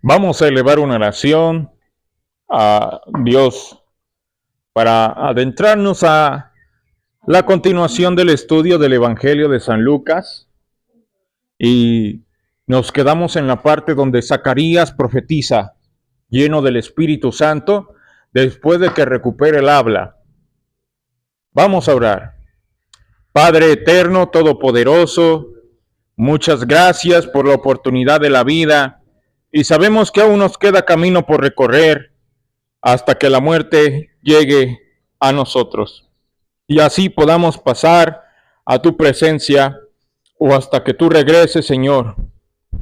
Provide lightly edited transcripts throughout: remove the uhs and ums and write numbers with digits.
Vamos a elevar una oración a Dios para adentrarnos a la continuación del estudio del Evangelio de San Lucas, y nos quedamos en la parte donde Zacarías profetiza lleno del Espíritu Santo después de que recupere el habla. Vamos a orar. Padre eterno, todopoderoso, muchas gracias por la oportunidad de la vida, y sabemos que aún nos queda camino por recorrer hasta que la muerte llegue a nosotros, y así podamos pasar a tu presencia o hasta que tú regreses, Señor.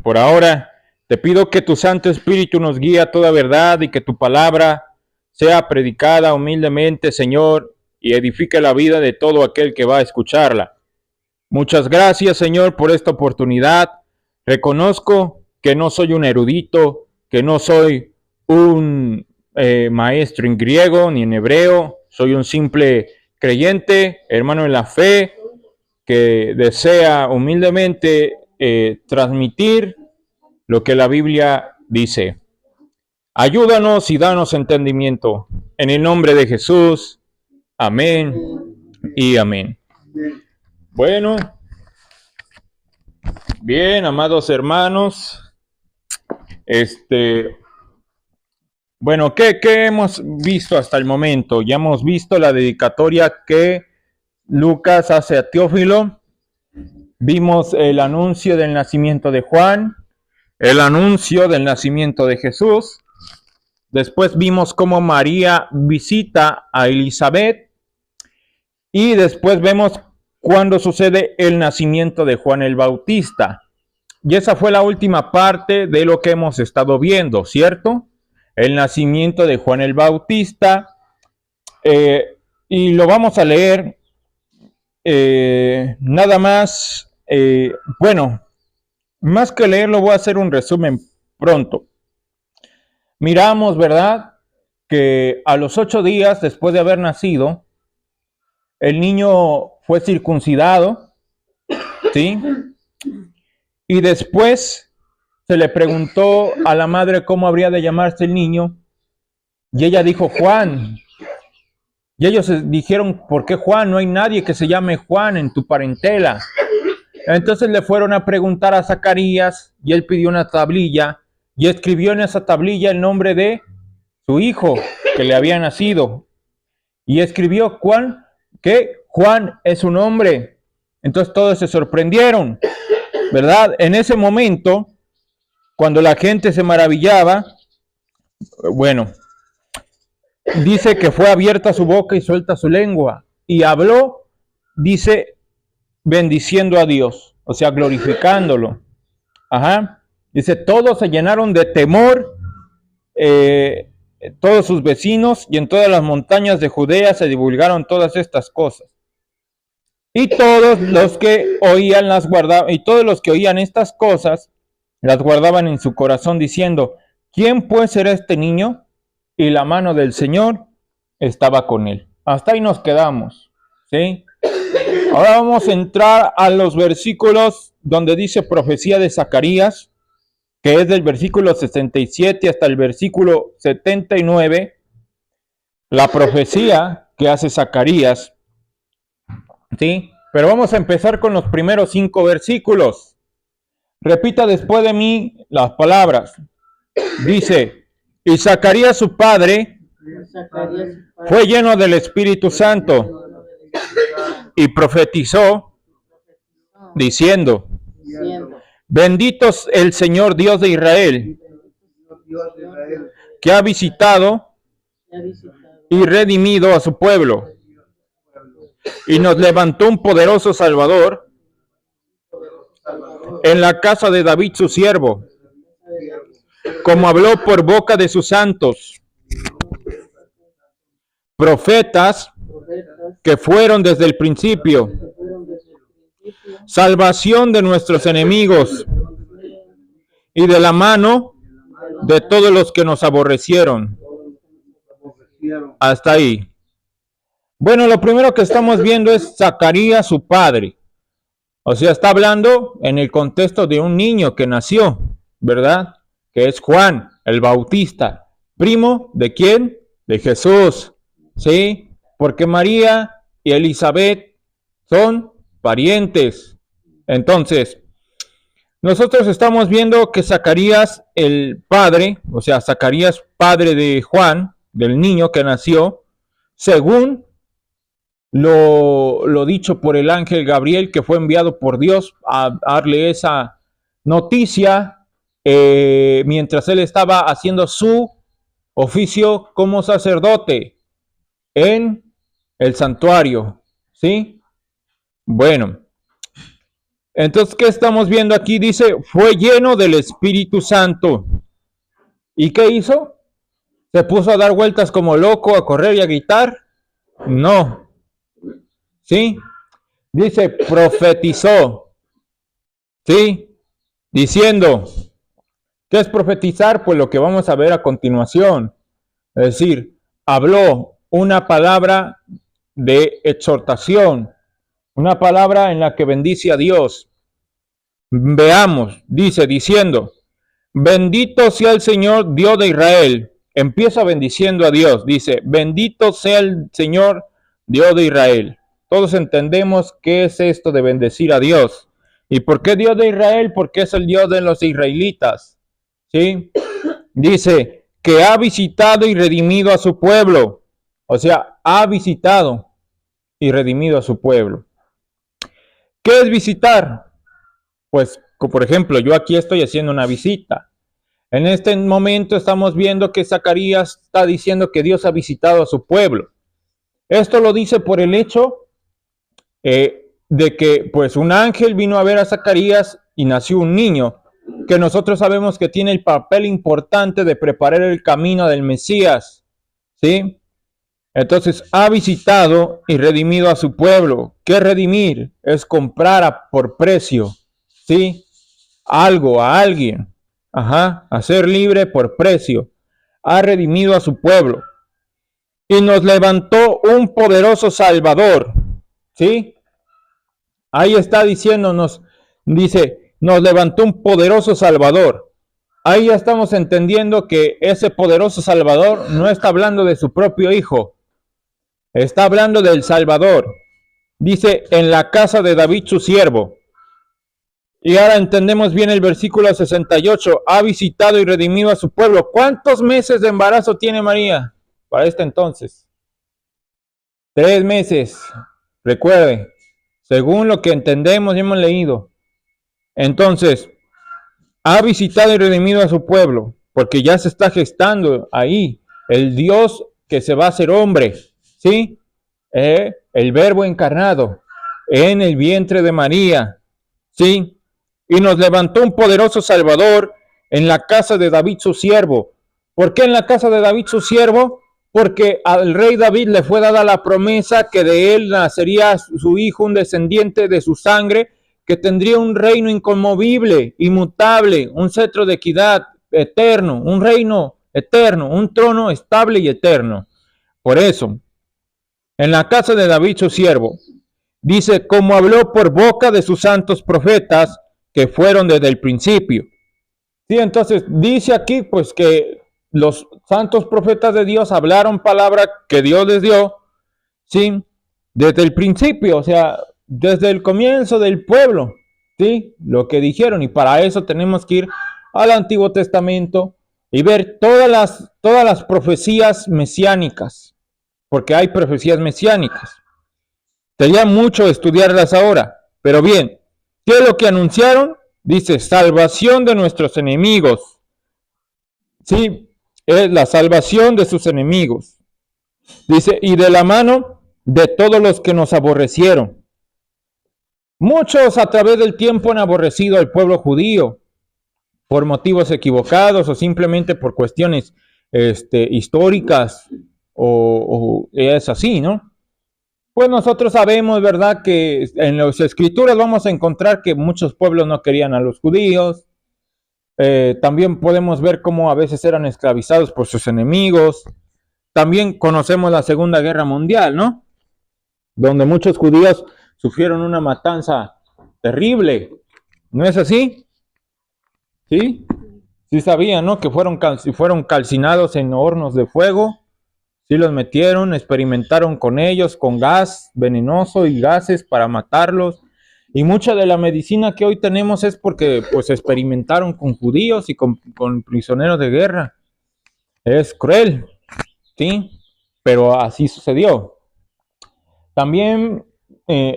Por ahora, te pido que tu Santo Espíritu nos guíe a toda verdad y que tu palabra sea predicada humildemente, Señor, y edifique la vida de todo aquel que va a escucharla. Muchas gracias, Señor, por esta oportunidad. Reconozco que no soy un erudito, que no soy un maestro en griego ni en hebreo. Soy un simple creyente, hermano en la fe, que desea humildemente transmitir lo que la Biblia dice. Ayúdanos y danos entendimiento. En el nombre de Jesús. Amén y amén. Bueno, bien, amados hermanos. Bueno, ¿qué hemos visto hasta el momento? Ya hemos visto la dedicatoria que Lucas hace a Teófilo. Vimos el anuncio del nacimiento de Juan, el anuncio del nacimiento de Jesús. Después vimos cómo María visita a Elizabeth. Y después vemos cuando sucede el nacimiento de Juan el Bautista. Y esa fue la última parte de lo que hemos estado viendo, ¿cierto? El nacimiento de Juan el Bautista. Y lo vamos a leer nada más. Bueno, más que leerlo, voy a hacer un resumen pronto. Miramos, ¿verdad?, que a los 8 días después de haber nacido, el niño fue circuncidado, ¿sí? Y después se le preguntó a la madre cómo habría de llamarse el niño, y ella dijo Juan. Y ellos dijeron, ¿por qué Juan? No hay nadie que se llame Juan en tu parentela. Entonces le fueron a preguntar a Zacarías, y él pidió una tablilla, y escribió en esa tablilla el nombre de su hijo que le había nacido. Y escribió Juan, que Juan es un hombre. Entonces todos se sorprendieron, ¿verdad? En ese momento, cuando la gente se maravillaba, bueno, dice que fue abierta su boca y suelta su lengua, y habló, dice, bendiciendo a Dios, o sea, glorificándolo. Ajá. Dice, todos se llenaron de temor, todos sus vecinos, y en todas las montañas de Judea se divulgaron todas estas cosas. Y todos los que oían las guardaban, y todos los que oían estas cosas las guardaban en su corazón, diciendo, ¿quién pues será este niño? Y la mano del Señor estaba con él. Hasta ahí nos quedamos, ¿sí? Ahora vamos a entrar a los versículos donde dice profecía de Zacarías, que es del versículo 67 hasta el versículo 79, la profecía que hace Zacarías, ¿sí? Pero vamos a empezar con los primeros 5 versículos. Repita después de mí las palabras. Dice, y Zacarías su padre fue lleno del Espíritu Santo y profetizó diciendo, bendito el Señor Dios de Israel, que ha visitado y redimido a su pueblo, y nos levantó un poderoso Salvador en la casa de David su siervo, como habló por boca de sus santos, profetas que fueron desde el principio, salvación de nuestros enemigos y de la mano de todos los que nos aborrecieron. Hasta ahí. Bueno, lo primero que estamos viendo es Zacarías, su padre. O sea, está hablando en el contexto de un niño que nació, ¿verdad? Que es Juan. el Bautista. ¿Primo de quién? De Jesús. ¿Sí? Porque María y Elizabeth son parientes. Entonces, nosotros estamos viendo que Zacarías, el padre, o sea, Zacarías, padre de Juan, del niño que nació, según lo dicho por el ángel Gabriel, que fue enviado por Dios a darle esa noticia mientras él estaba haciendo su oficio como sacerdote en el santuario, ¿sí? Bueno, entonces, ¿qué estamos viendo aquí? Dice, fue lleno del Espíritu Santo. ¿Y qué hizo? ¿Se puso a dar vueltas como loco, a correr y a gritar? No, ¿sí? Dice, profetizó, ¿sí? Diciendo, ¿qué es profetizar? Pues lo que vamos a ver a continuación. Es decir, habló una palabra de exhortación, una palabra en la que bendice a Dios. Veamos, dice, diciendo, bendito sea el Señor Dios de Israel. Empieza bendiciendo a Dios. Dice, bendito sea el Señor Dios de Israel. Todos entendemos qué es esto de bendecir a Dios. ¿Y por qué Dios de Israel? Porque es el Dios de los israelitas. ¿Sí? Dice que ha visitado y redimido a su pueblo. O sea, ha visitado y redimido a su pueblo. ¿Qué es visitar? Pues, por ejemplo, yo aquí estoy haciendo una visita. En este momento estamos viendo que Zacarías está diciendo que Dios ha visitado a su pueblo. Esto lo dice por el hecho de que pues un ángel vino a ver a Zacarías y nació un niño, que nosotros sabemos que tiene el papel importante de preparar el camino del Mesías, ¿sí? Entonces ha visitado y redimido a su pueblo. ¿Qué redimir? Es comprar por precio, ¿sí? Algo a alguien. Ajá, hacer libre por precio. Ha redimido a su pueblo. Y nos levantó un poderoso Salvador. ¿Sí? Ahí está diciéndonos, dice, nos levantó un poderoso Salvador. Ahí ya estamos entendiendo que ese poderoso Salvador no está hablando de su propio Hijo. Está hablando del Salvador. Dice, en la casa de David su siervo. Y ahora entendemos bien el versículo 68. Ha visitado y redimido a su pueblo. ¿Cuántos meses de embarazo tiene María para este entonces? 3 meses. Recuerde, según lo que entendemos y hemos leído. Entonces, ha visitado y redimido a su pueblo, porque ya se está gestando ahí el Dios que se va a hacer hombre, ¿sí? El verbo encarnado en el vientre de María, ¿sí? Y nos levantó un poderoso Salvador en la casa de David su siervo. ¿Por qué en la casa de David su siervo? Porque al rey David le fue dada la promesa que de él nacería su hijo, un descendiente de su sangre, que tendría un reino inconmovible, inmutable, un cetro de equidad eterno, un reino eterno, un trono estable y eterno. Por eso, en la casa de David su siervo, dice, como habló por boca de sus santos profetas, que fueron desde el principio. Sí, entonces dice aquí pues que los santos profetas de Dios hablaron palabra que Dios les dio, sí, desde el principio, o sea, desde el comienzo del pueblo, sí, lo que dijeron. Y para eso tenemos que ir al Antiguo Testamento y ver todas las profecías mesiánicas, porque hay profecías mesiánicas. Sería mucho estudiarlas ahora, pero bien, ¿qué es lo que anunciaron? Dice, salvación de nuestros enemigos. Sí, es la salvación de sus enemigos. Dice, y de la mano de todos los que nos aborrecieron. Muchos a través del tiempo han aborrecido al pueblo judío por motivos equivocados o simplemente por cuestiones históricas o es así, ¿no? Pues nosotros sabemos, ¿verdad?, que en las escrituras vamos a encontrar que muchos pueblos no querían a los judíos. También podemos ver cómo a veces eran esclavizados por sus enemigos. También conocemos la Segunda Guerra Mundial, ¿no? Donde muchos judíos sufrieron una matanza terrible. ¿No es así? ¿Sí? Sí sabían, ¿no? Que fueron calcinados en hornos de fuego. Sí los metieron, experimentaron con ellos, con gas venenoso y gases para matarlos. Y mucha de la medicina que hoy tenemos es porque pues experimentaron con judíos y con prisioneros de guerra. Es cruel, ¿sí? Pero así sucedió. También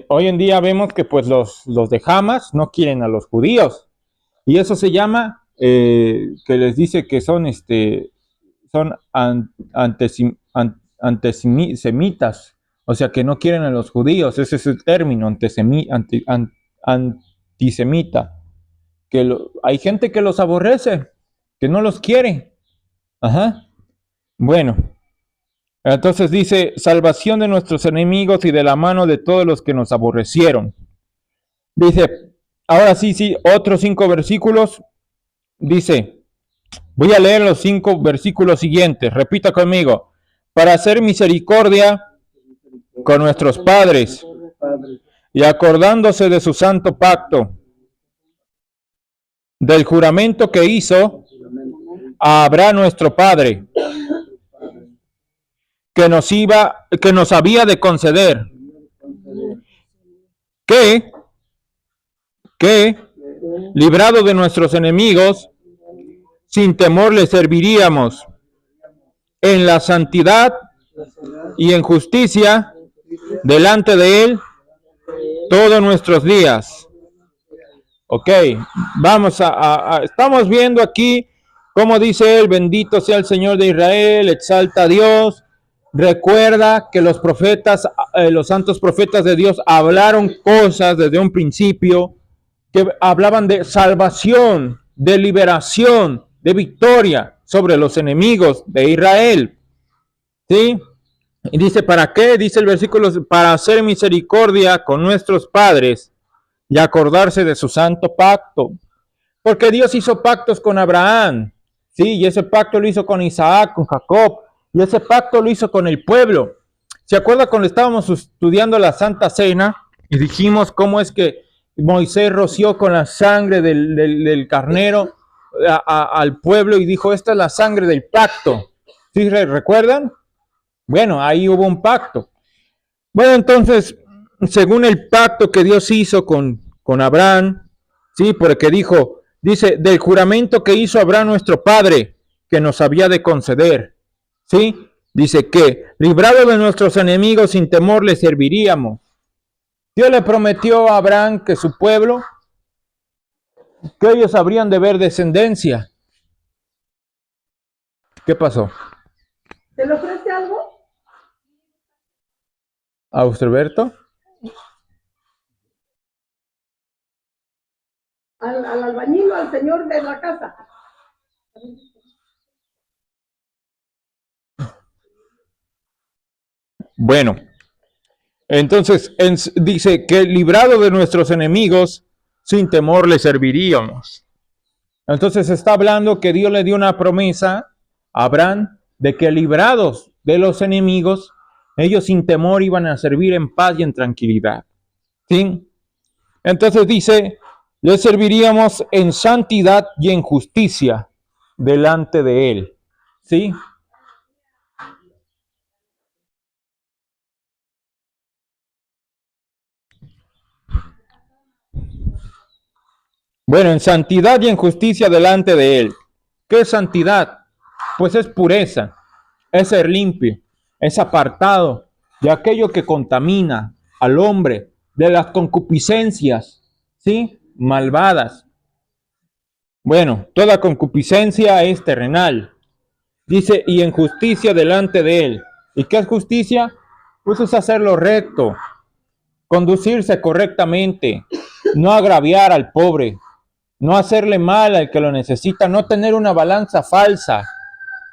hoy en día vemos que pues los de Hamas no quieren a los judíos. Y eso se llama, que les dice que son antisemitas, o sea que no quieren a los judíos, ese es el término, antisemita, hay gente que los aborrece, que no los quiere. Ajá. Bueno, entonces dice, salvación de nuestros enemigos y de la mano de todos los que nos aborrecieron. Dice, ahora sí, otros 5 versículos, dice, voy a leer los 5 versículos siguientes. Repita conmigo. Para hacer misericordia con nuestros padres y acordándose de su santo pacto, del juramento que hizo a Abraham nuestro padre, que nos había de conceder que librado de nuestros enemigos, sin temor le serviríamos en la santidad y en justicia delante de él todos nuestros días. Ok, estamos viendo aquí cómo dice él, bendito sea el Señor de Israel, exalta a Dios. Recuerda que los profetas, los santos profetas de Dios hablaron cosas desde un principio que hablaban de salvación, de liberación, de victoria sobre los enemigos de Israel. ¿Sí? Y dice, ¿para qué? Dice el versículo, para hacer misericordia con nuestros padres y acordarse de su santo pacto. Porque Dios hizo pactos con Abraham, ¿sí? Y ese pacto lo hizo con Isaac, con Jacob, y ese pacto lo hizo con el pueblo. ¿Se acuerda cuando estábamos estudiando la Santa Cena y dijimos cómo es que Moisés roció con la sangre del carnero al pueblo y dijo, esta es la sangre del pacto? ¿Sí recuerdan? Bueno, ahí hubo un pacto. Bueno, entonces, según el pacto que Dios hizo con Abraham, sí, porque dice, del juramento que hizo Abraham nuestro padre, que nos había de conceder, sí, dice que, librado de nuestros enemigos, sin temor le serviríamos. Dios le prometió a Abraham que su pueblo, que ellos habrían de ver descendencia. ¿Qué pasó? ¿Se le ofrece algo? ¿A Austerberto? Al albañil o al señor de la casa. Bueno, entonces dice que librado de nuestros enemigos, sin temor le serviríamos. Entonces está hablando que Dios le dio una promesa a Abraham de que librados de los enemigos, ellos sin temor iban a servir en paz y en tranquilidad. ¿Sí? Entonces dice, le serviríamos en santidad y en justicia delante de él. ¿Sí? Bueno, en santidad y en justicia delante de él. ¿Qué es santidad? Pues es pureza, es ser limpio, es apartado de aquello que contamina al hombre, de las concupiscencias, ¿sí? Malvadas. Bueno, toda concupiscencia es terrenal. Dice, y en justicia delante de él. ¿Y qué es justicia? Pues es hacer lo recto, conducirse correctamente, no agraviar al pobre, no hacerle mal al que lo necesita, no tener una balanza falsa,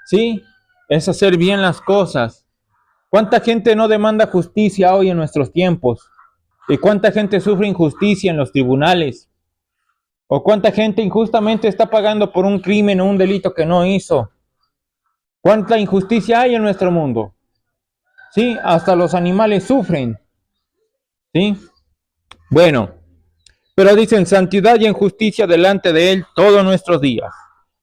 ¿sí? Es hacer bien las cosas. ¿Cuánta gente no demanda justicia hoy en nuestros tiempos? ¿Y cuánta gente sufre injusticia en los tribunales? ¿O cuánta gente injustamente está pagando por un crimen o un delito que no hizo? ¿Cuánta injusticia hay en nuestro mundo? Sí, hasta los animales sufren. ¿Sí? Bueno, pero dicen santidad y en justicia delante de él todos nuestros días.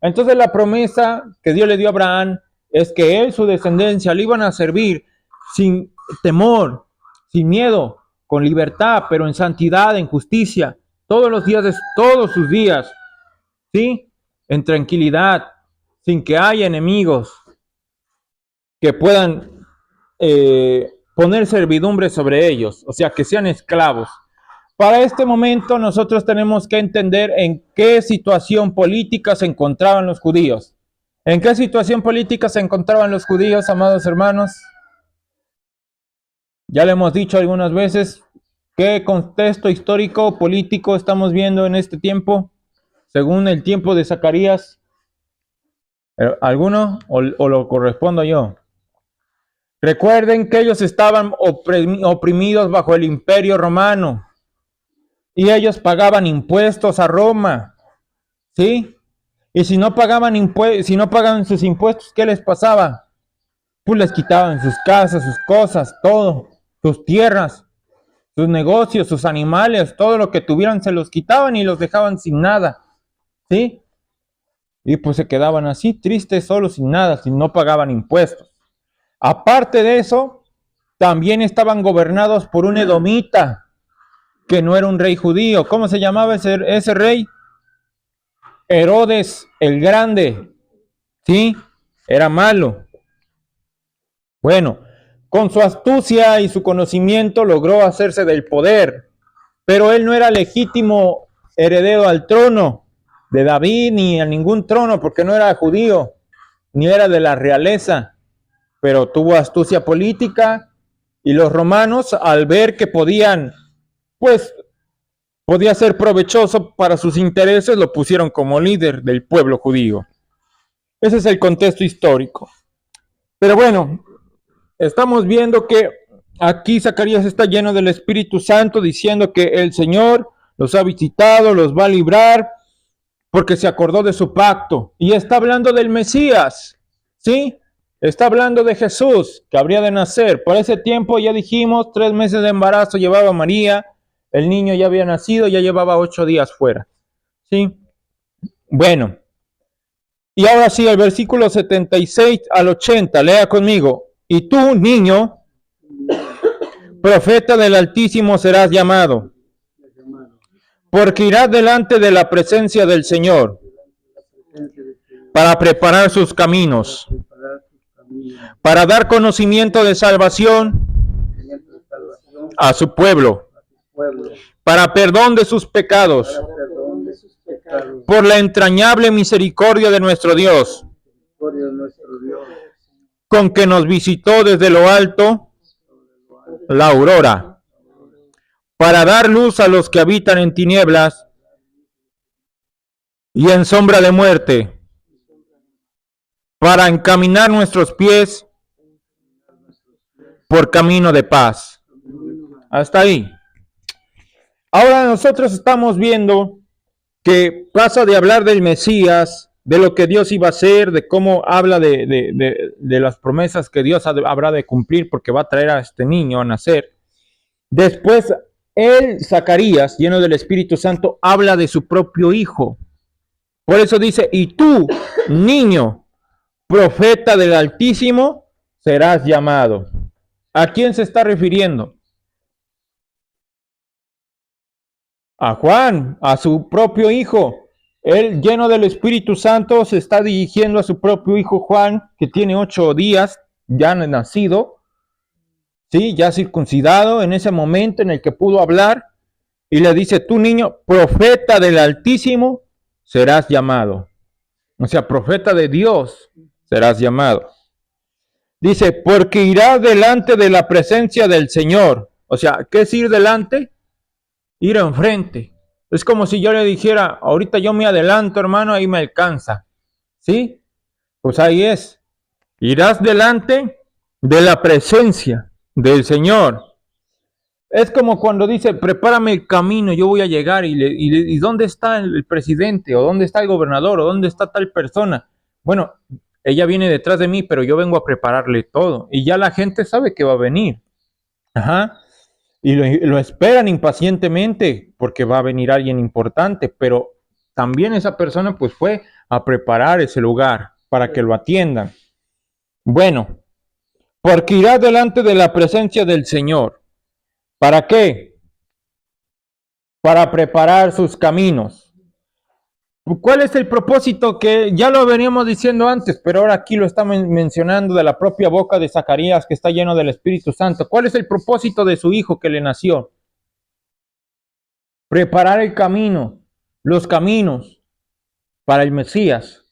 Entonces la promesa que Dios le dio a Abraham es que él, su descendencia, le iban a servir sin temor, sin miedo, con libertad, pero en santidad, en justicia, todos los días de todos sus días, ¿sí? En tranquilidad, sin que haya enemigos que puedan poner servidumbre sobre ellos, o sea, que sean esclavos. Para este momento nosotros tenemos que entender en qué situación política se encontraban los judíos. ¿En qué situación política se encontraban los judíos, amados hermanos? Ya le hemos dicho algunas veces qué contexto histórico político estamos viendo en este tiempo, según el tiempo de Zacarías. ¿Alguno o lo correspondo yo? Recuerden que ellos estaban oprimidos bajo el imperio romano y ellos pagaban impuestos a Roma, ¿sí? Y si no pagaban sus impuestos, ¿qué les pasaba? Pues les quitaban sus casas, sus cosas, todo, sus tierras, sus negocios, sus animales, todo lo que tuvieran se los quitaban y los dejaban sin nada, ¿sí? Y pues se quedaban así, tristes, solos, sin nada, si no pagaban impuestos. Aparte de eso, también estaban gobernados por un edomita, que no era un rey judío. ¿Cómo se llamaba ese rey? Herodes el Grande, ¿sí? Era malo. Bueno, con su astucia y su conocimiento logró hacerse del poder, pero él no era legítimo heredero al trono de David ni a ningún trono porque no era judío, ni era de la realeza, pero tuvo astucia política y los romanos al ver que podía ser provechoso para sus intereses, lo pusieron como líder del pueblo judío. Ese es el contexto histórico. Pero bueno, estamos viendo que aquí Zacarías está lleno del Espíritu Santo diciendo que el Señor los ha visitado, los va a librar, porque se acordó de su pacto. Y está hablando del Mesías, ¿sí? Está hablando de Jesús, que habría de nacer. Por ese tiempo ya dijimos, 3 meses de embarazo llevaba María, el niño ya había nacido, ya llevaba 8 días fuera, ¿sí? Bueno, y ahora sí, el versículo 76 al 80, lea conmigo. Y tú, niño, profeta del Altísimo serás llamado, porque irás delante de la presencia del Señor para preparar sus caminos, para dar conocimiento de salvación a su pueblo, para perdón de sus pecados, por la entrañable misericordia de nuestro Dios, con que nos visitó desde lo alto la aurora, para dar luz a los que habitan en tinieblas y en sombra de muerte, para encaminar nuestros pies por camino de paz. Hasta ahí. Ahora nosotros estamos viendo que pasa de hablar del Mesías, de lo que Dios iba a hacer, de cómo habla de las promesas que Dios habrá de cumplir porque va a traer a este niño a nacer. Después, Zacarías, lleno del Espíritu Santo, habla de su propio hijo. Por eso dice, y tú, niño, profeta del Altísimo, serás llamado. ¿A quién se está refiriendo? A Juan, a su propio hijo. Él, lleno del Espíritu Santo, se está dirigiendo a su propio hijo Juan, que tiene 8 días, ya nacido, ¿sí? Ya circuncidado en ese momento en el que pudo hablar, y le dice, tú niño, profeta del Altísimo, serás llamado. O sea, profeta de Dios serás llamado. Dice, porque irás delante de la presencia del Señor. O sea, ¿qué es ir delante? Ir enfrente. Es como si yo le dijera, ahorita yo me adelanto, hermano, ahí me alcanza. ¿Sí? Pues ahí es. Irás delante de la presencia del Señor. Es como cuando dice, prepárame el camino, yo voy a llegar y ¿dónde está el presidente? ¿O dónde está el gobernador? ¿O dónde está tal persona? Bueno, ella viene detrás de mí, pero yo vengo a prepararle todo. Y ya la gente sabe que va a venir. Ajá. Y lo esperan impacientemente porque va a venir alguien importante, pero también esa persona pues fue a preparar ese lugar para que lo atiendan. Bueno, porque irá delante de la presencia del Señor. ¿Para qué? Para preparar sus caminos. ¿Cuál es el propósito? Que ya lo veníamos diciendo antes, pero ahora aquí lo estamos mencionando de la propia boca de Zacarías, que está lleno del Espíritu Santo. ¿Cuál es el propósito de su hijo que le nació? Preparar el camino, los caminos para el Mesías.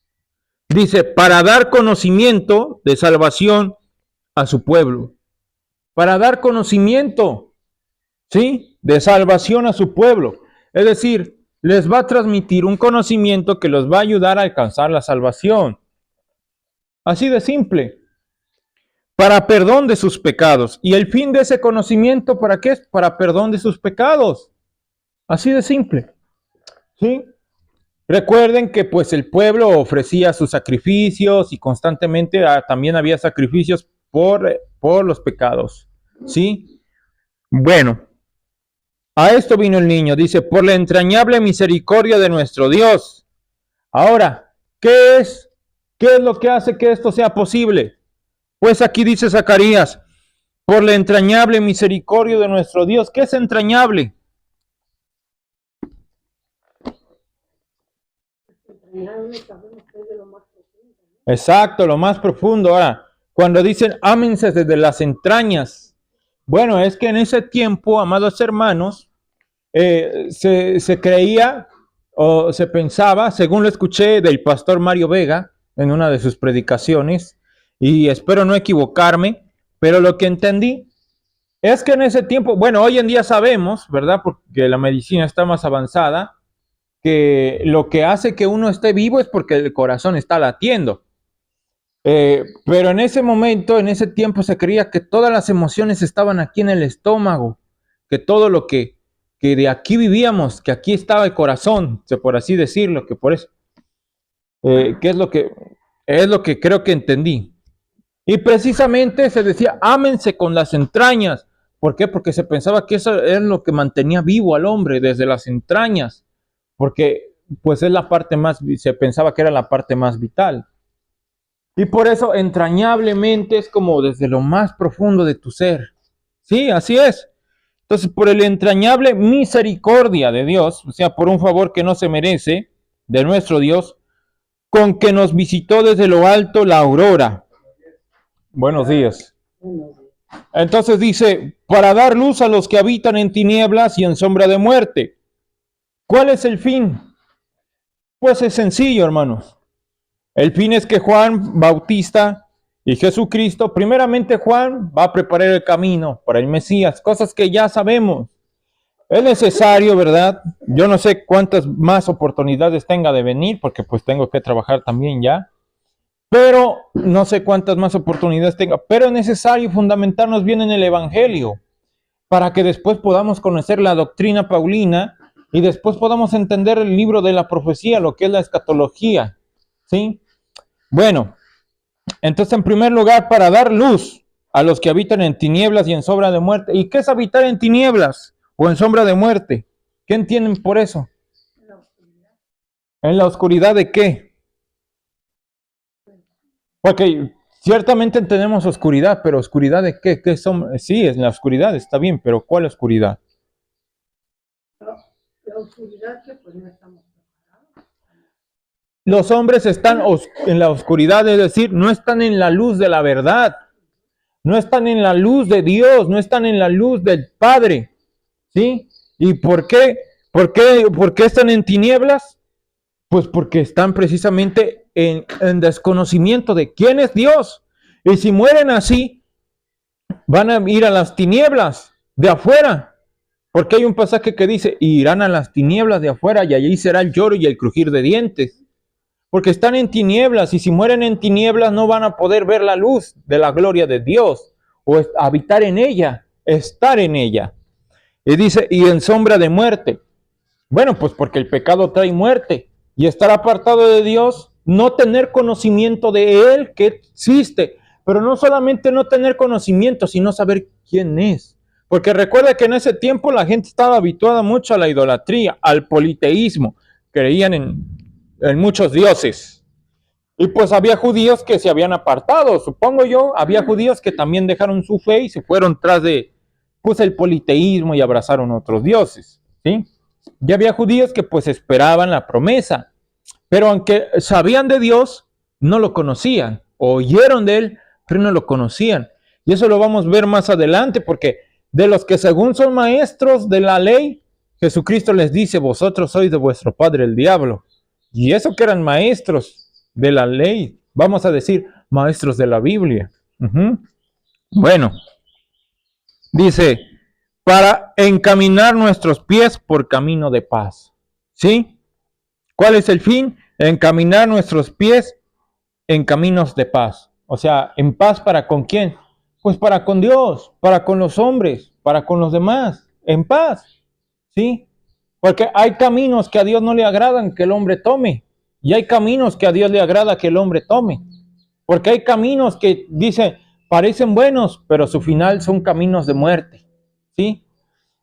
Dice, para dar conocimiento de salvación a su pueblo. Para dar conocimiento, ¿sí? De salvación a su pueblo. Es decir, les va a transmitir un conocimiento que los va a ayudar a alcanzar la salvación. Así de simple. Para perdón de sus pecados. ¿Y el fin de ese conocimiento para qué es? Para perdón de sus pecados. Así de simple. ¿Sí? Recuerden que pues el pueblo ofrecía sus sacrificios y constantemente también había sacrificios por los pecados. ¿Sí? Bueno, a esto vino el niño. Dice, por la entrañable misericordia de nuestro Dios. Ahora, ¿qué es? ¿Qué es lo que hace que esto sea posible? Pues aquí dice Zacarías, por la entrañable misericordia de nuestro Dios. ¿Qué es entrañable? Exacto, lo más profundo. Ahora, cuando dicen ámense desde las entrañas, bueno, es que en ese tiempo, amados hermanos, se creía o se pensaba, según lo escuché del pastor Mario Vega en una de sus predicaciones, y espero no equivocarme, pero lo que entendí es que en ese tiempo, bueno, hoy en día sabemos, ¿verdad? Porque la medicina está más avanzada, que lo que hace que uno esté vivo es porque el corazón está latiendo. Pero en ese momento, en ese tiempo, se creía que todas las emociones estaban aquí en el estómago, que todo lo que de aquí vivíamos, que aquí estaba el corazón, por así decirlo, que por eso, que es lo que creo que entendí. Y precisamente se decía, ámense con las entrañas. ¿Por qué? Porque se pensaba que eso era lo que mantenía vivo al hombre desde las entrañas, porque pues es la parte más, se pensaba que era la parte más vital. Y por eso entrañablemente es como desde lo más profundo de tu ser. Sí, así es. Entonces, por el entrañable misericordia de Dios, o sea, por un favor que no se merece de nuestro Dios, con que nos visitó desde lo alto la aurora. Buenos días. Entonces dice, para dar luz a los que habitan en tinieblas y en sombra de muerte. ¿Cuál es el fin? Pues es sencillo, hermanos. El fin es que Juan Bautista y Jesucristo, primeramente Juan va a preparar el camino para el Mesías, cosas que ya sabemos. Es necesario, ¿verdad? Yo no sé cuántas más oportunidades tenga de venir, porque pues tengo que trabajar también ya. Pero no sé cuántas más oportunidades tenga. Pero es necesario fundamentarnos bien en el Evangelio, para que después podamos conocer la doctrina paulina y después podamos entender el libro de la profecía, lo que es la escatología. ¿Sí? Bueno, entonces en primer lugar, para dar luz a los que habitan en tinieblas y en sombra de muerte. ¿Y qué es habitar en tinieblas o en sombra de muerte? ¿Qué entienden por eso? ¿En la oscuridad de qué? Porque ciertamente entendemos oscuridad, pero ¿oscuridad de qué? ¿Qué son? Sí, es la oscuridad, está bien, pero ¿cuál oscuridad? La oscuridad que pues no estamos preparados. Los hombres están en la oscuridad, es decir, no están en la luz de la verdad, no están en la luz de Dios, no están en la luz del Padre, ¿sí? ¿Y por qué? ¿Por qué están en tinieblas? Pues porque están precisamente en desconocimiento de quién es Dios. Y si mueren así, van a ir a las tinieblas de afuera. Porque hay un pasaje que dice, irán a las tinieblas de afuera y allí será el lloro y el crujir de dientes. Porque están en tinieblas y si mueren en tinieblas no van a poder ver la luz de la gloria de Dios o habitar en ella, estar en ella. Y dice, y en sombra de muerte. Bueno, pues porque el pecado trae muerte y estar apartado de Dios, no tener conocimiento de Él que existe, pero no solamente no tener conocimiento, sino saber quién es. Porque recuerda que en ese tiempo la gente estaba habituada mucho a la idolatría, al politeísmo. Creían en muchos dioses. Y pues había judíos que se habían apartado, supongo yo, había judíos que también dejaron su fe y se fueron tras de pues el politeísmo y abrazaron otros dioses, ¿sí? Y había judíos que pues esperaban la promesa, pero aunque sabían de Dios, no lo conocían, oyeron de él, pero no lo conocían. Y eso lo vamos a ver más adelante, porque de los que según son maestros de la ley, Jesucristo les dice, vosotros sois de vuestro padre el diablo. Y eso que eran maestros de la ley, vamos a decir, maestros de la Biblia. Bueno, dice, para encaminar nuestros pies por camino de paz. ¿Sí? ¿Cuál es el fin? Encaminar nuestros pies en caminos de paz. O sea, ¿en paz para con quién? Pues para con Dios, para con los hombres, para con los demás, en paz. ¿Sí? Porque hay caminos que a Dios no le agradan que el hombre tome. Y hay caminos que a Dios le agrada que el hombre tome. Porque hay caminos que, dice, parecen buenos, pero su final son caminos de muerte. ¿Sí?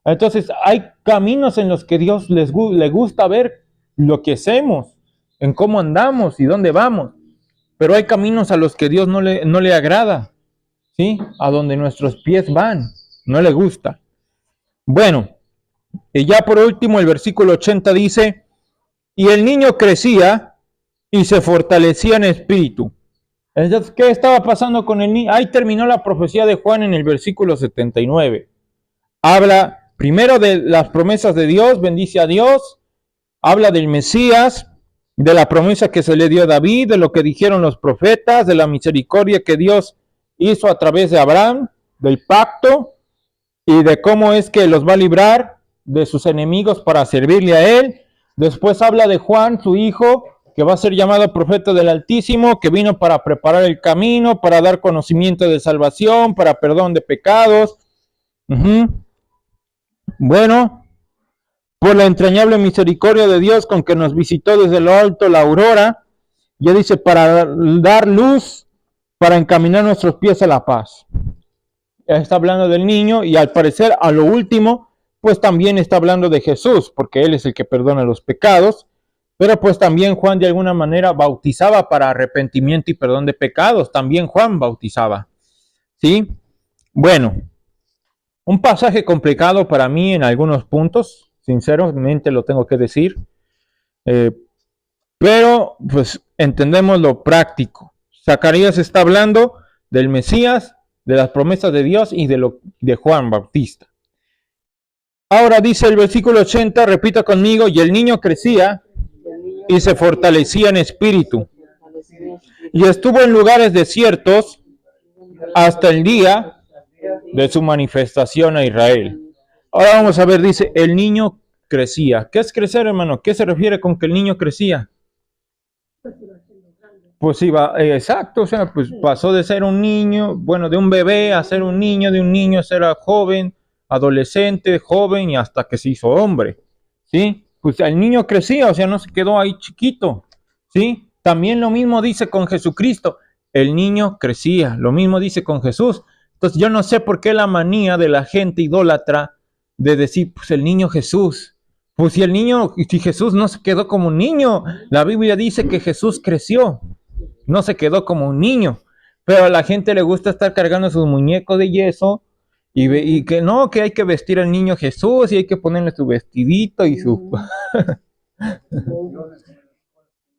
Entonces, hay caminos en los que Dios le gusta ver lo que hacemos, en cómo andamos y dónde vamos. Pero hay caminos a los que Dios no le agrada. ¿Sí? A donde nuestros pies van. No le gusta. Bueno, y ya por último el versículo 80 dice, y el niño crecía y se fortalecía en espíritu. Entonces, ¿qué estaba pasando con el niño? Ahí terminó la profecía de Juan en el versículo 79. Habla primero de las promesas de Dios, bendice a Dios, habla del Mesías, de la promesa que se le dio a David, de lo que dijeron los profetas, de la misericordia que Dios hizo a través de Abraham, del pacto, y de cómo es que los va a librar de sus enemigos para servirle a él. Después habla de Juan, su hijo, que va a ser llamado profeta del Altísimo, que vino para preparar el camino, para dar conocimiento de salvación, para perdón de pecados. Bueno, por la entrañable misericordia de Dios con que nos visitó desde lo alto la aurora, ya dice, para dar luz, para encaminar nuestros pies a la paz. Está hablando del niño y al parecer a lo último, pues también está hablando de Jesús, porque Él es el que perdona los pecados, pero pues también Juan de alguna manera bautizaba para arrepentimiento y perdón de pecados, también Juan bautizaba, ¿sí? Bueno, un pasaje complicado para mí en algunos puntos, sinceramente lo tengo que decir, pero pues entendemos lo práctico. Zacarías está hablando del Mesías, de las promesas de Dios y de Juan Bautista. Ahora dice el versículo 80, repita conmigo, y el niño crecía y se fortalecía en espíritu, y estuvo en lugares desiertos hasta el día de su manifestación a Israel. Ahora vamos a ver, dice, el niño crecía. ¿Qué es crecer, hermano? ¿Qué se refiere con que el niño crecía? Pues iba, exacto, o sea, pues pasó de ser un niño, bueno, de un bebé a ser un niño, de un niño a ser joven, adolescente, joven y hasta que se hizo hombre, ¿sí? Pues el niño crecía, o sea, no se quedó ahí chiquito, ¿sí? También lo mismo dice con Jesucristo, el niño crecía, lo mismo dice con Jesús. Entonces yo no sé por qué la manía de la gente idólatra de decir, pues el niño Jesús. Pues si Jesús no se quedó como un niño, la Biblia dice que Jesús creció, no se quedó como un niño, pero a la gente le gusta estar cargando sus muñecos de yeso y que no, que hay que vestir al niño Jesús y hay que ponerle su vestidito y su...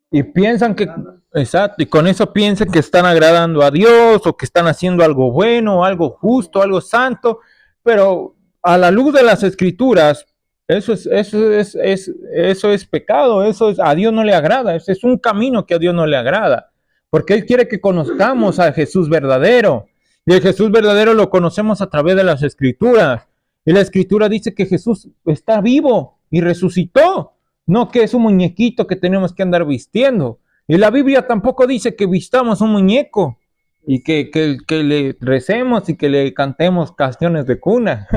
y piensan que, exacto, y con eso piensan que están agradando a Dios o que están haciendo algo bueno, algo justo, algo santo, pero a la luz de las escrituras, eso es pecado, a Dios no le agrada, ese es un camino que a Dios no le agrada, porque Él quiere que conozcamos a Jesús verdadero, y el Jesús verdadero lo conocemos a través de las escrituras, y la escritura dice que Jesús está vivo y resucitó, no que es un muñequito que tenemos que andar vistiendo. Y la Biblia tampoco dice que vistamos un muñeco y que le recemos y que le cantemos canciones de cuna.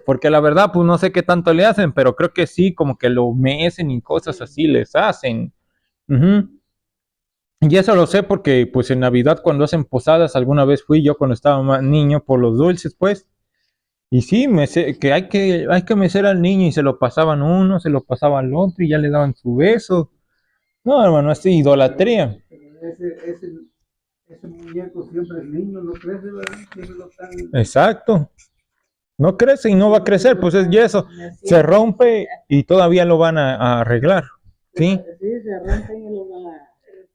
Porque la verdad, pues no sé qué tanto le hacen, pero creo que sí, como que lo mecen y cosas así les hacen. Y eso lo sé porque pues en Navidad cuando hacen posadas, alguna vez fui yo cuando estaba más niño por los dulces, pues. Y sí, que hay que mecer al niño y se lo pasaban uno, se lo pasaba al otro y ya le daban su beso. No, hermano, es idolatría. Ese muñeco siempre es niño, no crece, ¿verdad? Siempre lo están... Exacto. No crece y no va a crecer, pues es yeso. Se rompe y todavía lo van a arreglar. ¿Sí? Sí, se rompen y lo van a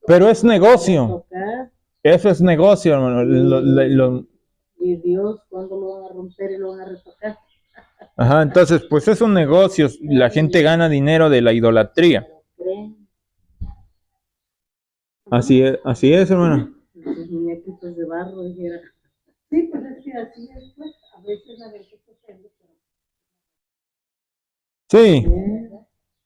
Pero es negocio. tocar. Eso es negocio, hermano. Y Dios, ¿cuándo lo van a romper y lo van a retocar? Ajá, entonces, pues es un negocio. La gente gana dinero de la idolatría. ¿Creen? Así es, hermano. Los muñequitos de barro, dijera. Sí, pues es que así es, pues. A veces se ofende, pero... Sí.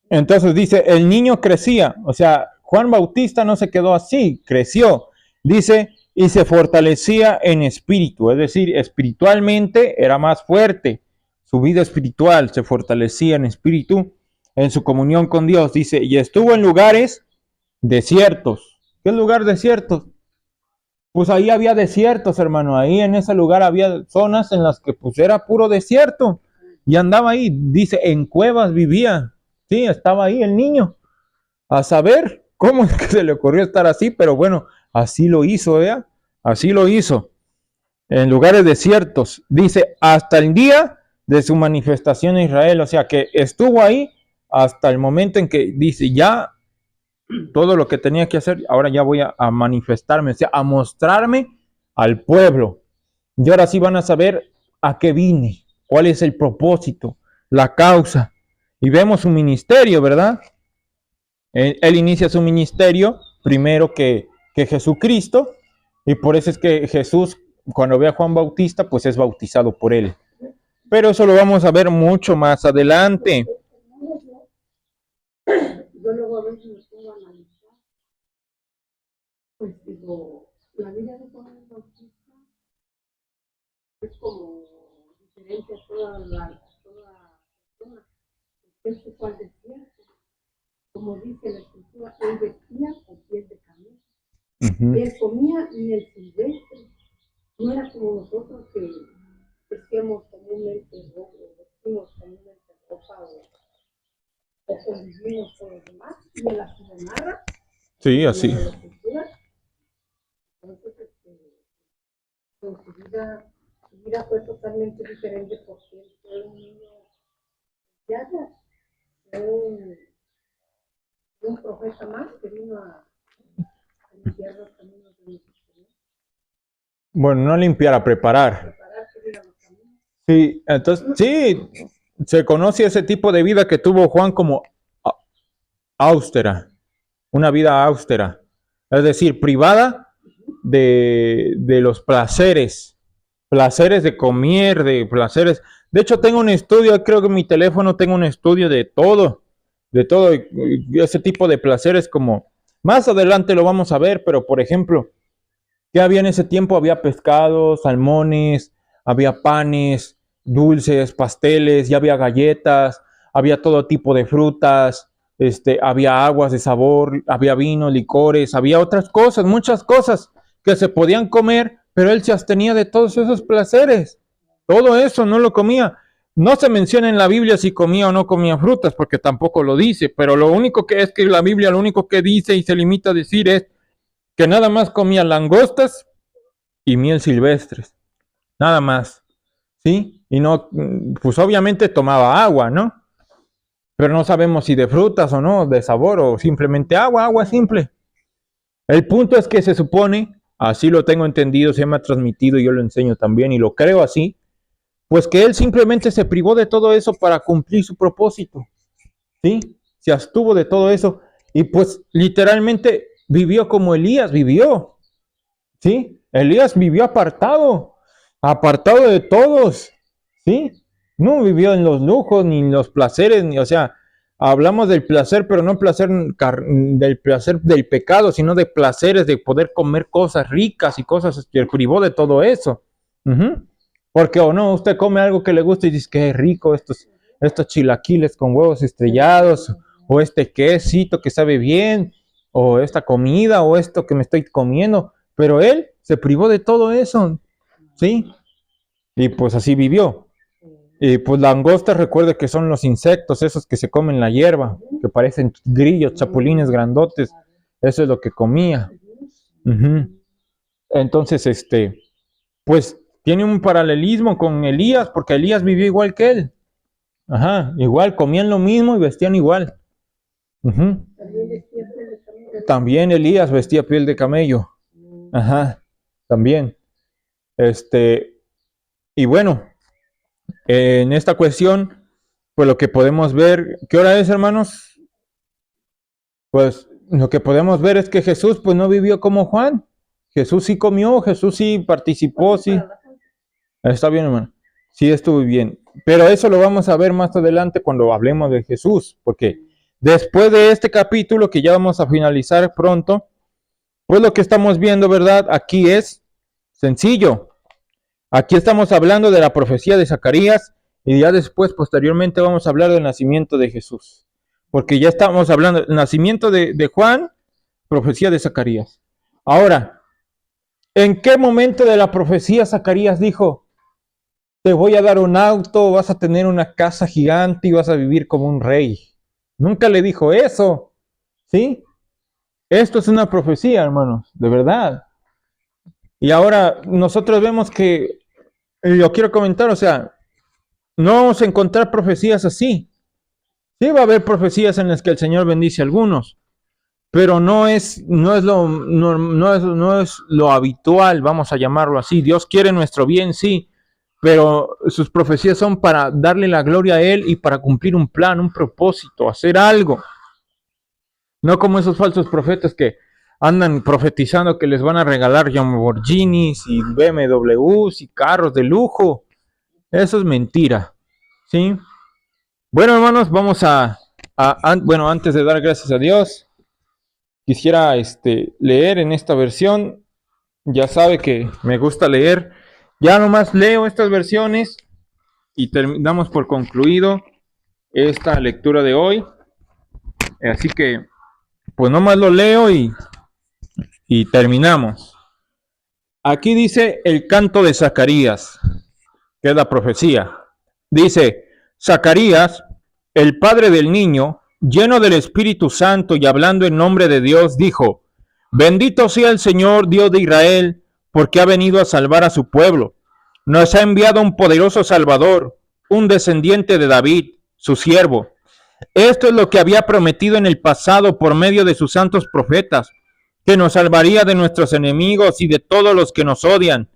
Entonces dice, el niño crecía. O sea, Juan Bautista no se quedó así, creció. Dice, y se fortalecía en espíritu. Es decir, espiritualmente era más fuerte. Su vida espiritual se fortalecía en espíritu, en su comunión con Dios. Dice, y estuvo en lugares desiertos. ¿Qué lugar desiertos? Pues ahí había desiertos, hermano. Ahí en ese lugar había zonas en las que pues era puro desierto. Y andaba ahí, dice, en cuevas vivía. Sí, estaba ahí el niño. A saber cómo es que se le ocurrió estar así, pero bueno, así lo hizo, ¿eh? Así lo hizo. En lugares desiertos. Dice, hasta el día de su manifestación en Israel. O sea, que estuvo ahí hasta el momento en que dice, ya todo lo que tenía que hacer, ahora ya voy a manifestarme, o sea, a mostrarme al pueblo. Y ahora sí van a saber a qué vine, cuál es el propósito, la causa. Y vemos su ministerio, ¿verdad? Él inicia su ministerio primero que Jesucristo, y por eso es que Jesús, cuando ve a Juan Bautista, pues es bautizado por él. Pero eso lo vamos a ver mucho más adelante. Yo luego a veces me pongo a analizar, pues digo, la vida de Juan Bautista es como diferente a toda persona. Él se fue al desierto, como dice la escritura, él vestía con piel de camello. Él comía miel silvestre. No era como nosotros que vestíamos comúnmente ropa, o convivimos con los demás, y él así lo narra. Sí, así. Entonces, con su vida fue totalmente diferente porque él fue un niño, ya un profeta más que vino a limpiar los caminos de nuestro Señor. Bueno, no limpiar, a preparar. Sí, entonces, sí, se conoce ese tipo de vida que tuvo Juan como austera, una vida austera, es decir, privada de los placeres de comer, de placeres. De hecho, tengo un estudio, creo que en mi teléfono tengo un estudio de todo, ese tipo de placeres como, más adelante lo vamos a ver, pero por ejemplo, ¿qué había en ese tiempo? Había pescados, salmones, había panes, dulces, pasteles, ya había galletas, había todo tipo de frutas, había aguas de sabor, había vino, licores, había otras cosas, muchas cosas que se podían comer, pero él se abstenía de todos esos placeres. Todo eso no lo comía. No se menciona en la Biblia si comía o no comía frutas, porque tampoco lo dice, pero lo único que es que la Biblia lo único que dice y se limita a decir es que nada más comía langostas y miel silvestres, nada más, ¿sí? Y no, pues obviamente tomaba agua, ¿no? Pero no sabemos si de frutas o no, de sabor o simplemente agua simple. El punto es que se supone, así lo tengo entendido, se me ha transmitido y yo lo enseño también y lo creo así, pues que él simplemente se privó de todo eso para cumplir su propósito, ¿sí? Se abstuvo de todo eso y pues literalmente vivió como Elías vivió, ¿sí? Elías vivió apartado de todos, ¿sí? No vivió en los lujos ni en los placeres, ni, o sea, hablamos del placer, pero no placer del placer del pecado, sino de placeres de poder comer cosas ricas y cosas que privó de todo eso. Porque o no, usted come algo que le gusta y dice que es rico estos chilaquiles con huevos estrellados, o este quesito que sabe bien, o esta comida, o esto que me estoy comiendo. Pero él se privó de todo eso, ¿sí? Y pues así vivió. Y pues langostas, recuerde que son los insectos, esos que se comen la hierba, que parecen grillos, chapulines grandotes. Eso es lo que comía. Entonces, pues tiene un paralelismo con Elías, porque Elías vivió igual que él. Igual, comían lo mismo y vestían igual. También Elías vestía piel de camello. También. Y bueno, en esta cuestión, pues lo que podemos ver, ¿qué hora es, hermanos? Pues lo que podemos ver es que Jesús pues no vivió como Juan. Jesús sí comió, Jesús sí participó, sí. Está bien, hermano. Sí, estuvo bien. Pero eso lo vamos a ver más adelante cuando hablemos de Jesús, porque después de este capítulo que ya vamos a finalizar pronto, pues lo que estamos viendo, ¿verdad? Aquí es sencillo. Aquí estamos hablando de la profecía de Zacarías y ya después, posteriormente, vamos a hablar del nacimiento de Jesús. Porque ya estamos hablando del nacimiento de Juan, profecía de Zacarías. Ahora, ¿en qué momento de la profecía Zacarías dijo, te voy a dar un auto, vas a tener una casa gigante y vas a vivir como un rey? Nunca le dijo eso, ¿sí? Esto es una profecía, hermanos, de verdad. Y ahora nosotros vemos que, yo quiero comentar, o sea, no vamos a encontrar profecías así. Sí va a haber profecías en las que el Señor bendice a algunos, pero no es lo habitual, vamos a llamarlo así. Dios quiere nuestro bien, sí, pero sus profecías son para darle la gloria a Él y para cumplir un plan, un propósito, hacer algo. No como esos falsos profetas que andan profetizando que les van a regalar Lamborghinis y BMWs y carros de lujo. Eso es mentira, ¿sí? Bueno, hermanos, vamos bueno, antes de dar gracias a Dios, quisiera leer en esta versión. Ya sabe que me gusta leer. Ya nomás leo estas versiones y damos por concluido esta lectura de hoy. Así que, pues nomás lo leo y terminamos. Aquí dice el canto de Zacarías, que es la profecía. Dice, Zacarías, el padre del niño, lleno del Espíritu Santo y hablando en nombre de Dios, dijo, bendito sea el Señor Dios de Israel, porque ha venido a salvar a su pueblo. Nos ha enviado un poderoso Salvador, un descendiente de David, su siervo. Esto es lo que había prometido en el pasado por medio de sus santos profetas, que nos salvaría de nuestros enemigos y de todos los que nos odian,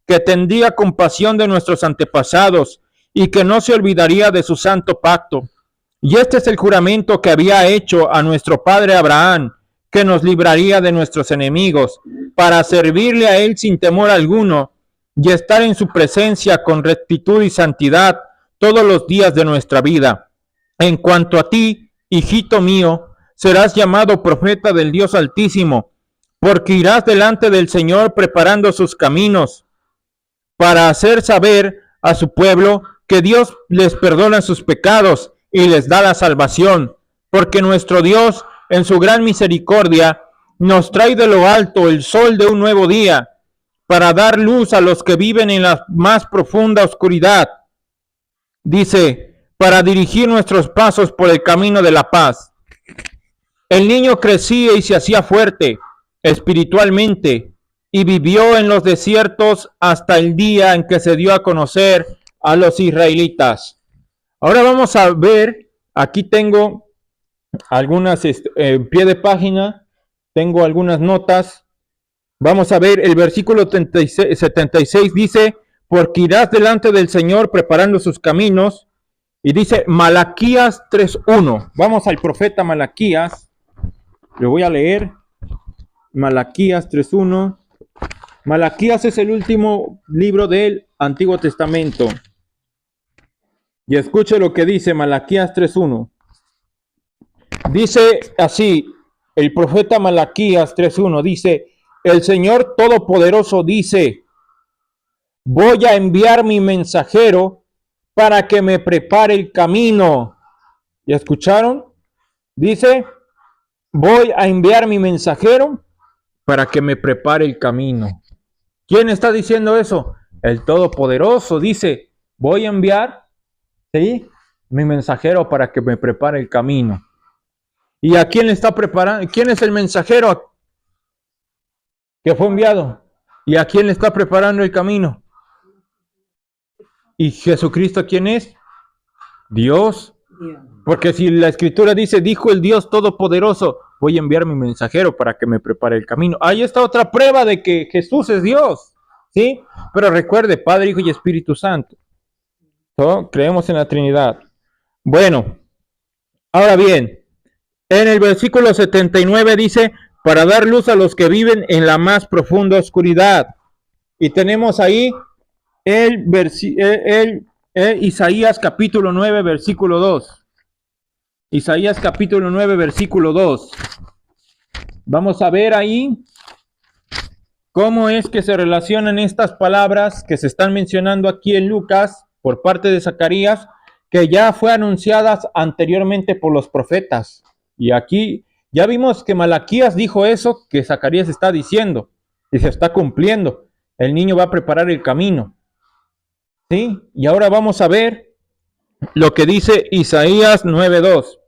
que tendría compasión de nuestros antepasados y que no se olvidaría de su santo pacto. Y este es el juramento que había hecho a nuestro padre Abraham, que nos libraría de nuestros enemigos, para servirle a él sin temor alguno y estar en su presencia con rectitud y santidad todos los días de nuestra vida. En cuanto a ti, hijito mío, serás llamado profeta del Dios Altísimo, porque irás delante del Señor preparando sus caminos, para hacer saber a su pueblo que Dios les perdona sus pecados y les da la salvación, porque nuestro Dios, en su gran misericordia, nos trae de lo alto el sol de un nuevo día, para dar luz a los que viven en la más profunda oscuridad. Dice, para dirigir nuestros pasos por el camino de la paz. El niño crecía y se hacía fuerte espiritualmente, y vivió en los desiertos hasta el día en que se dio a conocer a los israelitas. Ahora vamos a ver, aquí tengo algunas, en pie de página, tengo algunas notas. Vamos a ver, el versículo 76 dice, porque irás delante del Señor preparando sus caminos, y dice Malaquías 3:1. Vamos al profeta Malaquías, lo voy a leer, Malaquías 3:1. Malaquías es el último libro del Antiguo Testamento. Y escuche lo que dice Malaquías 3:1. Dice así, el profeta Malaquías 3:1 dice, el Señor Todopoderoso dice, voy a enviar mi mensajero para que me prepare el camino. ¿Ya escucharon? Dice, voy a enviar mi mensajero para que me prepare el camino. ¿Quién está diciendo eso? El Todopoderoso dice, voy a enviar ¿Sí? Mi mensajero para que me prepare el camino. ¿Y a quién le está preparando? ¿Quién es el mensajero que fue enviado? ¿Y a quién le está preparando el camino? ¿Y Jesucristo quién es? Dios. Porque si la escritura dice, dijo el Dios Todopoderoso, voy a enviar mi mensajero para que me prepare el camino. Ahí está otra prueba de que Jesús es Dios. ¿Sí? Pero recuerde, Padre, Hijo y Espíritu Santo. ¿No? Creemos en la Trinidad. Bueno, ahora bien, en el versículo 79 dice, para dar luz a los que viven en la más profunda oscuridad. Y tenemos ahí Isaías capítulo 9, versículo 2. Isaías capítulo 9, versículo 2. Vamos a ver ahí cómo es que se relacionan estas palabras que se están mencionando aquí en Lucas por parte de Zacarías, que ya fue anunciadas anteriormente por los profetas. Y aquí ya vimos que Malaquías dijo eso que Zacarías está diciendo y se está cumpliendo. El niño va a preparar el camino. ¿Sí? Y ahora vamos a ver lo que dice Isaías 9:2.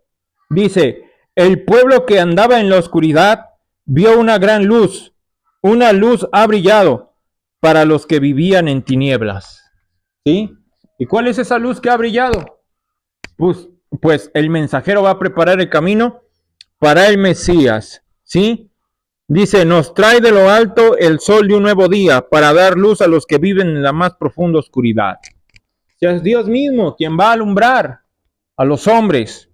Dice, el pueblo que andaba en la oscuridad vio una gran luz. Una luz ha brillado para los que vivían en tinieblas. ¿Sí? ¿Y cuál es esa luz que ha brillado? Pues el mensajero va a preparar el camino para el Mesías. ¿Sí? Dice, nos trae de lo alto el sol de un nuevo día para dar luz a los que viven en la más profunda oscuridad. O sea, es Dios mismo quien va a alumbrar a los hombres.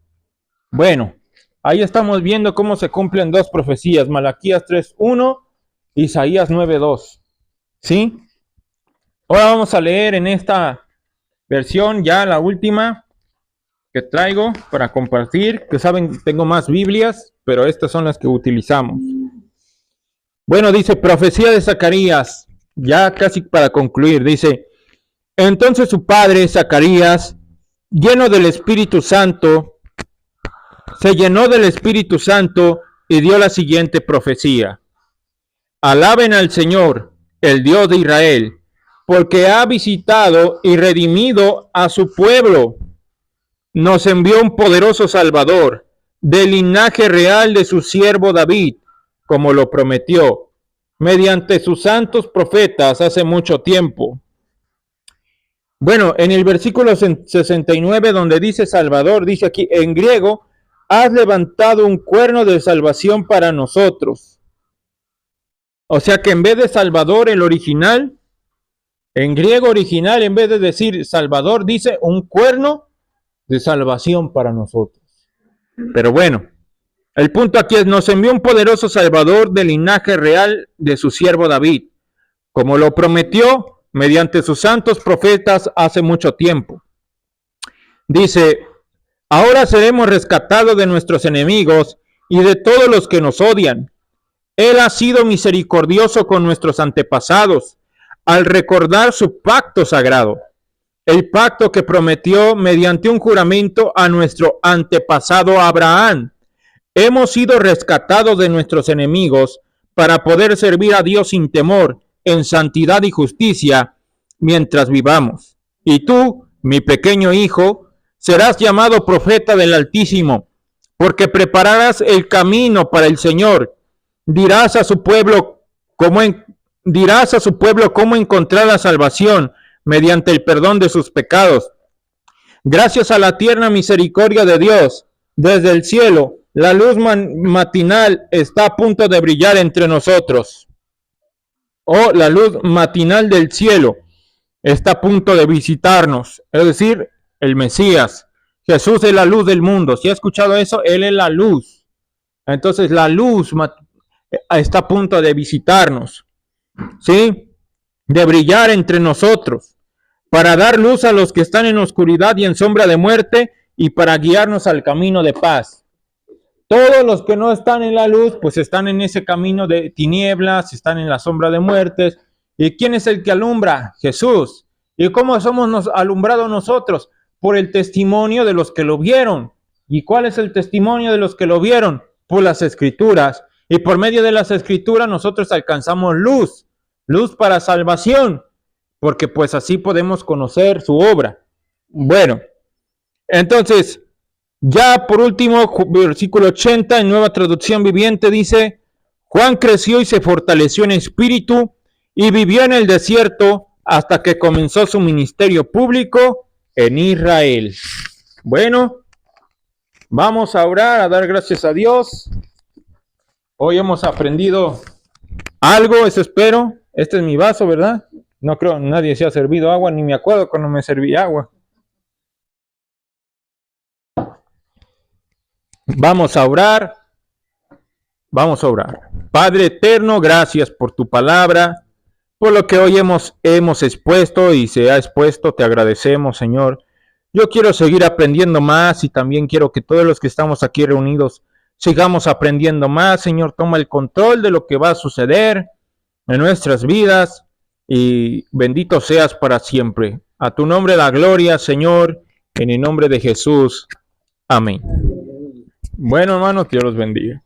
Bueno, ahí estamos viendo cómo se cumplen dos profecías, Malaquías 3:1, Isaías 9:2. ¿Sí? Ahora vamos a leer en esta versión, ya la última que traigo para compartir, que saben, tengo más Biblias, pero estas son las que utilizamos. Bueno, dice, profecía de Zacarías, ya casi para concluir, dice, entonces su padre, Zacarías, lleno del Espíritu Santo, se llenó del Espíritu Santo y dio la siguiente profecía. Alaben al Señor, el Dios de Israel, porque ha visitado y redimido a su pueblo. Nos envió un poderoso Salvador, del linaje real de su siervo David, como lo prometió, mediante sus santos profetas hace mucho tiempo. Bueno, en el versículo 69, donde dice Salvador, dice aquí en griego, has levantado un cuerno de salvación para nosotros. O sea que en vez de Salvador, el original, en griego original, en vez de decir Salvador, dice un cuerno de salvación para nosotros. Pero bueno, el punto aquí es, nos envió un poderoso Salvador del linaje real de su siervo David, como lo prometió mediante sus santos profetas hace mucho tiempo. Dice, ahora seremos rescatados de nuestros enemigos y de todos los que nos odian. Él ha sido misericordioso con nuestros antepasados al recordar su pacto sagrado, el pacto que prometió mediante un juramento a nuestro antepasado Abraham. Hemos sido rescatados de nuestros enemigos para poder servir a Dios sin temor, en santidad y justicia, mientras vivamos. Y tú, mi pequeño hijo, serás llamado profeta del Altísimo, porque prepararás el camino para el Señor. Dirás a su pueblo cómo encontrar la salvación mediante el perdón de sus pecados. Gracias a la tierna misericordia de Dios, desde el cielo, la luz matinal está a punto de brillar entre nosotros. La luz matinal del cielo está a punto de visitarnos, es decir, el Mesías. Jesús es la luz del mundo. ¿Si ha escuchado eso? Él es la luz. Entonces la luz está a punto de visitarnos, ¿sí? De brillar entre nosotros, para dar luz a los que están en oscuridad y en sombra de muerte, y para guiarnos al camino de paz. Todos los que no están en la luz, pues están en ese camino de tinieblas, están en la sombra de muertes. ¿Y quién es el que alumbra? Jesús. ¿Y cómo somos alumbrados nosotros? Por el testimonio de los que lo vieron. ¿Y cuál es el testimonio de los que lo vieron? Por las Escrituras. Y por medio de las Escrituras nosotros alcanzamos luz, luz para salvación, porque pues así podemos conocer su obra. Bueno, Entonces, ya por último, versículo 80 en Nueva Traducción Viviente dice, Juan creció y se fortaleció en espíritu y vivió en el desierto hasta que comenzó su ministerio público en Israel. Bueno, vamos a orar, a dar gracias a Dios. Hoy hemos aprendido algo, eso espero. Este es mi vaso, ¿verdad? No creo nadie se ha servido agua, ni me acuerdo cuando me serví agua. Vamos a orar. Vamos a orar. Padre eterno, gracias por tu palabra, por lo que hoy hemos expuesto y se ha expuesto. Te agradecemos, Señor. Yo quiero seguir aprendiendo más y también quiero que todos los que estamos aquí reunidos sigamos aprendiendo más. Señor, toma el control de lo que va a suceder en nuestras vidas y bendito seas para siempre. A tu nombre la gloria, Señor, en el nombre de Jesús. Amén. Bueno, hermanos, Dios los bendiga.